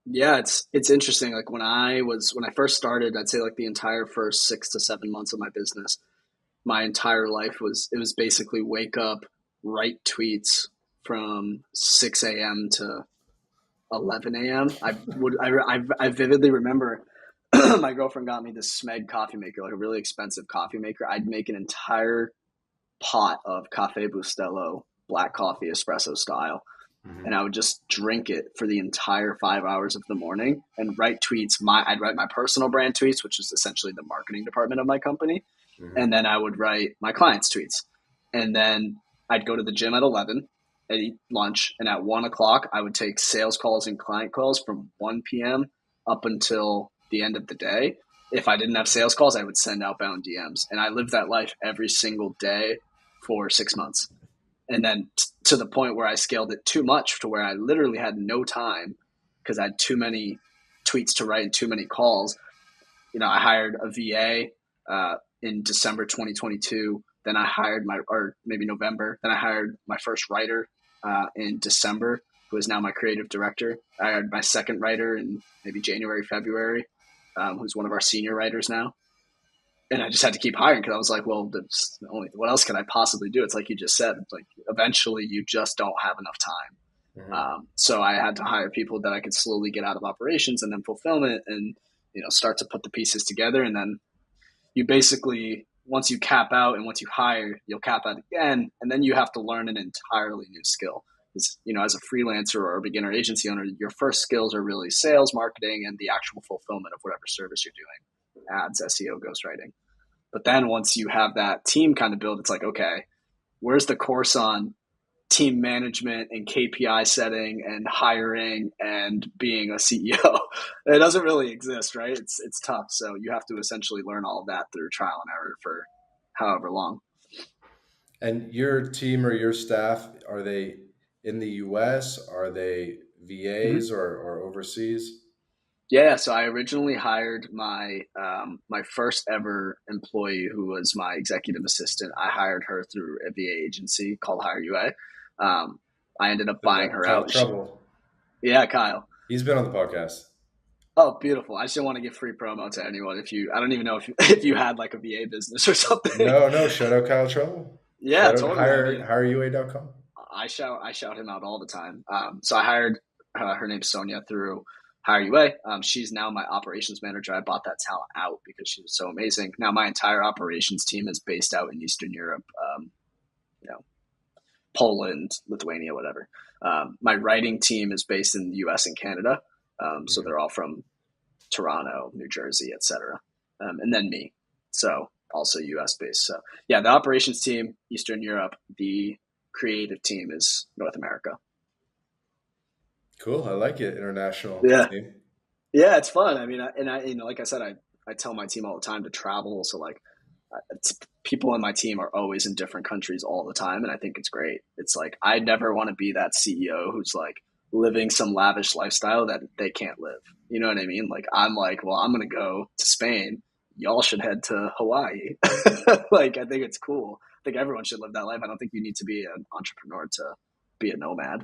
Yeah, it's interesting. Like when I first started, I'd say like the entire first 6 to 7 months of my business, my entire life was basically wake up, write tweets from 6 a.m. to 11 a.m. I vividly remember my girlfriend got me this Smeg coffee maker, like a really expensive coffee maker. I'd make an entire pot of Cafe Bustelo black coffee espresso style, and Hmm. I would just drink it for the entire 5 hours of the morning and write tweets. I'd write my personal brand tweets, which is essentially the marketing department of my company, Hmm. and then I would write my clients' tweets, and then I'd go to the gym at 11. I'd eat lunch, and at 1 o'clock, I would take sales calls and client calls from 1 p.m. up until the end of the day. If I didn't have sales calls, I would send outbound DMs, and I lived that life every single day for 6 months. And then to the point where I scaled it too much to where I literally had no time because I had too many tweets to write and too many calls. I hired a VA in December 2022. Then I hired or maybe November. Then I hired my first writer in December, who is now my creative director. I hired my second writer in maybe January, February, who's one of our senior writers now. And I just had to keep hiring because I was like, well, that's only what else can I possibly do? It's like you just said, it's like eventually you just don't have enough time. Hmm. So I had to hire people that I could slowly get out of operations and then fulfillment and start to put the pieces together. And then you basically once you cap out and once you hire, you'll cap out again, and then you have to learn an entirely new skill. Because, as a freelancer or a beginner agency owner, your first skills are really sales, marketing, and the actual fulfillment of whatever service you're doing, ads, SEO, ghostwriting. But then once you have that team kind of built, it's like, okay, where's the course on team management and KPI setting and hiring and being a CEO? It doesn't really exist, right? It's tough. So you have to essentially learn all of that through trial and error for however long. And your team or your staff, are they in the US? Are they Mm-hmm. VAs or overseas? Yeah, so I originally hired my first ever employee, who was my executive assistant. I hired her through a VA agency called Hire UA. I ended up buying her Kyle out. Trouble. Yeah, Kyle. He's been on the podcast. Oh, beautiful. I just want to give free promo to anyone. I don't even know if if you had like a VA business or something. No, no, shout out Kyle Trouble. Yeah, Shout out totally. I mean, hireua.com. I shout him out all the time. So I hired her name's Sonia through Hire UA. She's now my operations manager. I bought that talent out because she was so amazing. Now my entire operations team is based out in Eastern Europe, you know, Poland, Lithuania, whatever. My writing team is based in the U.S. and Canada, so Mhm. they're all from Toronto, New Jersey, etc. And then me, so also U.S. based. So yeah, the operations team, Eastern Europe. The creative team is North America. Cool. I like it. International Yeah, team. yeah, it's fun. I mean, like I said, I tell my team all the time to travel. So like, it's, people in my team are always in different countries all the time, and I think it's great. It's like I never want to be that CEO who's like living some lavish lifestyle that they can't live. You know what I mean? Like I'm like, well, I'm gonna go to Spain. Y'all should head to Hawaii. Like I think it's cool. I think everyone should live that life. I don't think you need to be an entrepreneur to be a nomad.